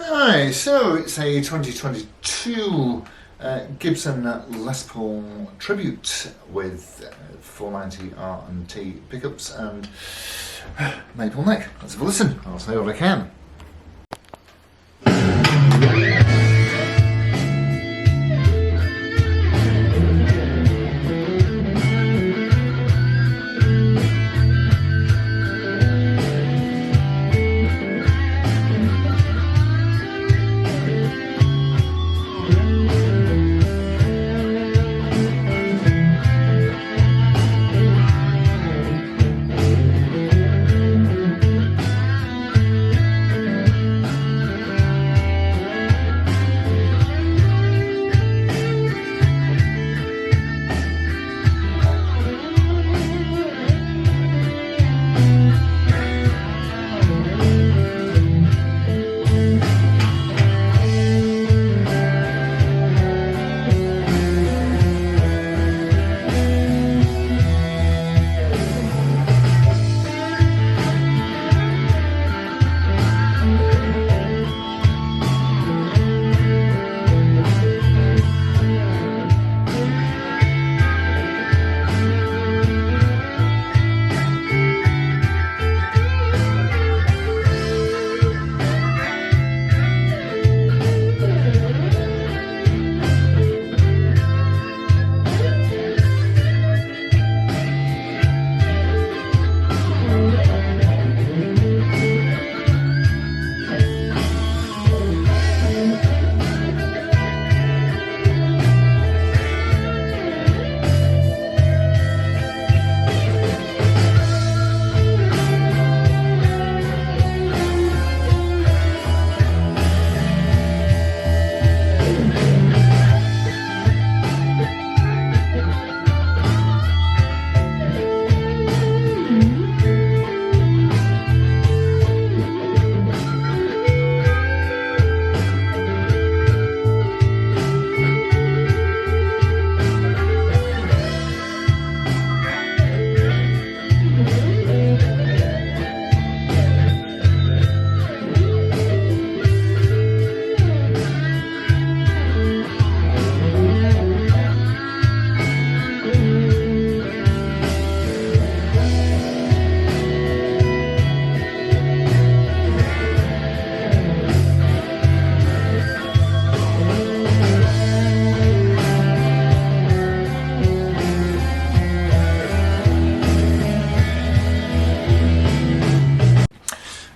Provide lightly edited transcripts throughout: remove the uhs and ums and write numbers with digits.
Hi, so it's a 2022 Gibson Les Paul Tribute with 490 R&T pickups and maple neck. Let's have a listen, I'll say what I can.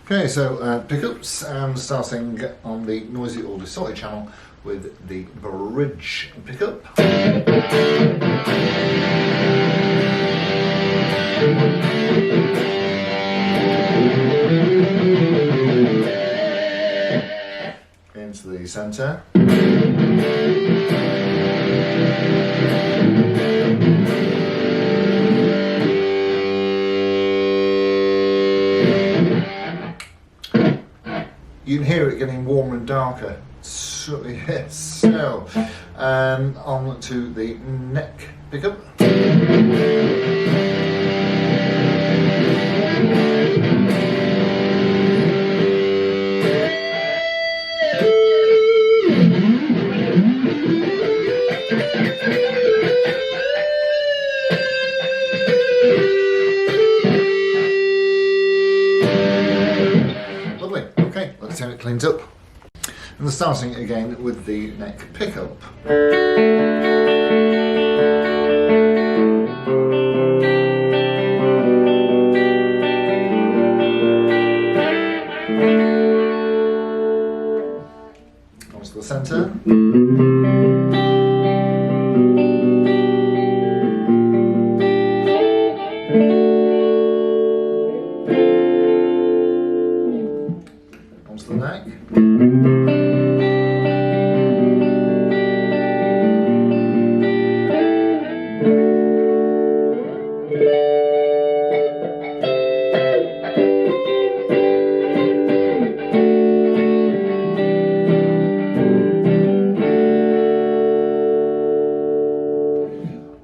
Okay, so pickups, starting on the noisy or distorted channel with the bridge pickup. Into the centre. You can hear it getting warmer and darker. Certainly is. So, on to the neck pickup. Lovely. Okay, let's see how it cleans up. And starting again with the neck pickup. Onto the centre. Onto the neck.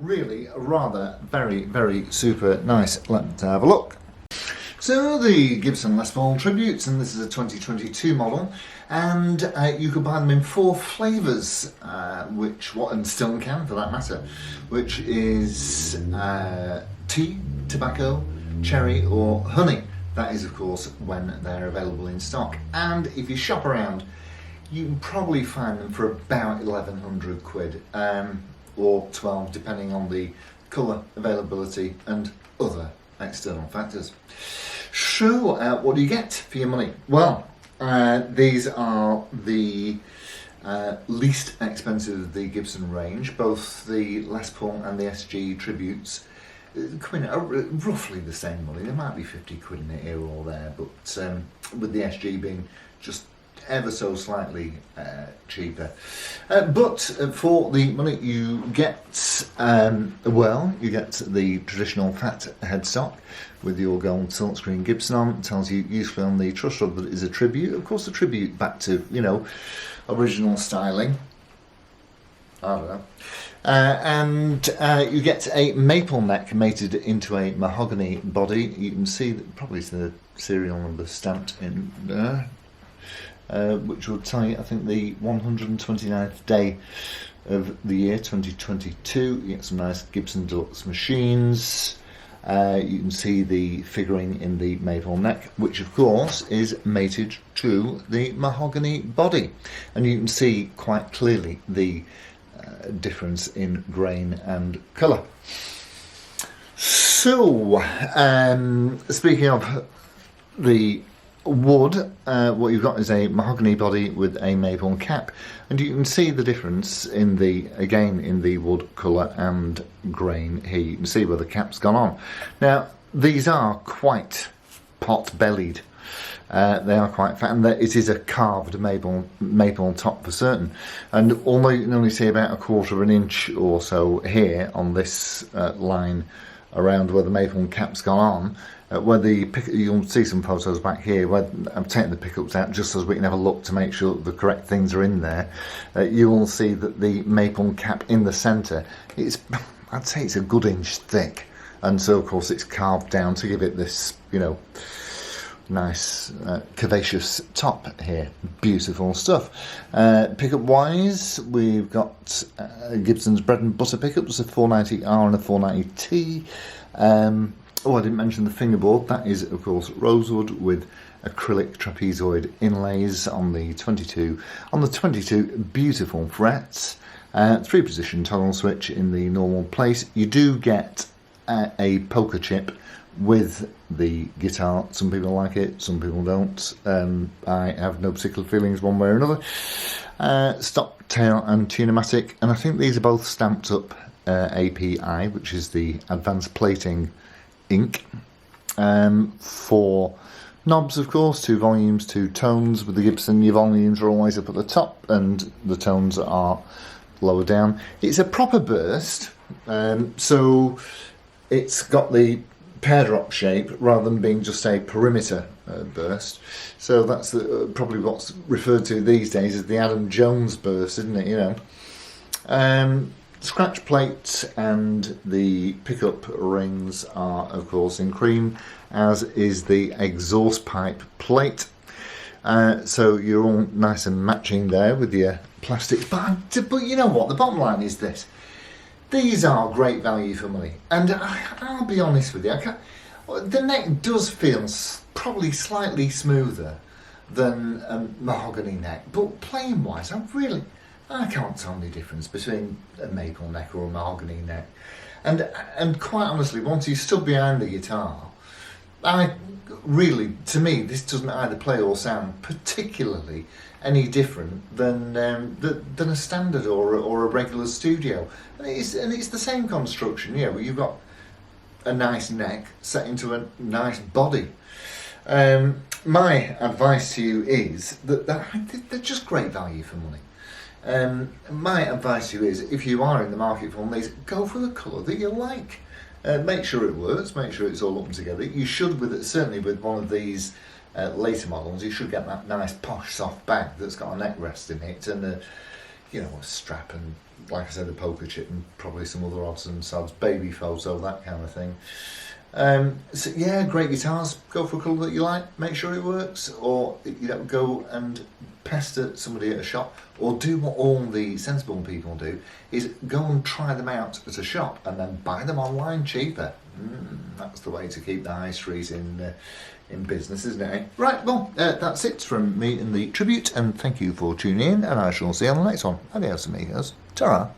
Really, rather, very super nice. Let's have a look. So the Gibson Les Paul Tribute, and this is a 2022 model, and you can buy them in 4 flavours, and still can for that matter, which is tea, tobacco, cherry or honey. That is of course when they're available in stock, and if you shop around you can probably find them for about 1100 quid, or 12 depending on the colour availability and other external factors. So what do you get for your money? Well, these are the least expensive of the Gibson range. Both the Les Paul and the SG Tributes come in at roughly the same money. There might be 50 quid in it here or there, but with the SG being just ever so slightly cheaper. But for the money you get, you get the traditional fat headstock with your gold silkscreen Gibson on. It tells you usefully on the truss rod that it is a tribute. Of course, a tribute back to, original styling. I don't know. And you get a maple neck mated into a mahogany body. You can see, probably the serial number stamped in there, which will tell you, I think, the 129th day of the year 2022. You get some nice Gibson Deluxe machines. You can see the figuring in the maple neck, which of course is mated to the mahogany body, and you can see quite clearly the difference in grain and colour. So, speaking of the wood, what you've got is a mahogany body with a maple cap, and you can see the difference in the wood colour and grain here. You can see where the cap's gone on. Now these are quite pot-bellied. They are quite fat, and it is a carved maple top for certain. And although you can only see about 1/4 of an inch or so here on this line around where the maple cap's gone on, you'll see some photos back here where I'm taking the pickups out just so we can have a look to make sure that the correct things are in there. You will see that the maple cap in the centre, I'd say it's a good inch thick, and so of course it's carved down to give it this, nice curvaceous top here. Beautiful stuff. Pickup wise, we've got Gibson's bread and butter pickups, a 490R and a 490T. I didn't mention the fingerboard. That is of course rosewood with acrylic trapezoid inlays on the 22 beautiful frets. 3-position toggle switch in the normal place. You do get a poker chip with the guitar. Some people like it, some people don't. I have no particular feelings one way or another. Stop, tail and tunematic, and I think these are both stamped up API, which is the advanced plating ink. 4 knobs, of course, 2 volumes, 2 tones. With the Gibson, your volumes are always up at the top and the tones are lower down. It's a proper burst, so it's got the pear drop shape rather than being just a perimeter burst. So that's probably what's referred to these days as the Adam Jones burst, isn't it? Scratch plate and the pickup rings are of course in cream, as is the exhaust pipe plate. So you're all nice and matching there with your plastic. But you know what? The bottom line is this. These are great value for money, and I'll be honest with you, the neck does feel probably slightly smoother than a mahogany neck, but playing wise, I can't tell the difference between a maple neck or a mahogany neck. And quite honestly, once you stood behind the guitar, to me, this doesn't either play or sound particularly any different than a standard or a regular studio. And it's the same construction, where you've got a nice neck set into a nice body. My advice to you is that they're just great value for money. My advice to you is, if you are in the market for one of these, go for the colour that you like. Make sure it works, make sure it's all up together. You should, certainly with one of these later models, you should get that nice posh soft bag that's got a neck rest in it and a strap and, like I said, a poker chip and probably some other odds and sods, baby photo, that kind of thing. So yeah, great guitars. Go for a colour that you like. Make sure it works, or go and pester somebody at a shop, or do what all the sensible people do: is go and try them out at a shop and then buy them online cheaper. That's the way to keep the high street in business, isn't it? Right. Well, that's it from me in the tribute, and thank you for tuning in. And I shall see you on the next one. Adios, amigos. Ta-ra.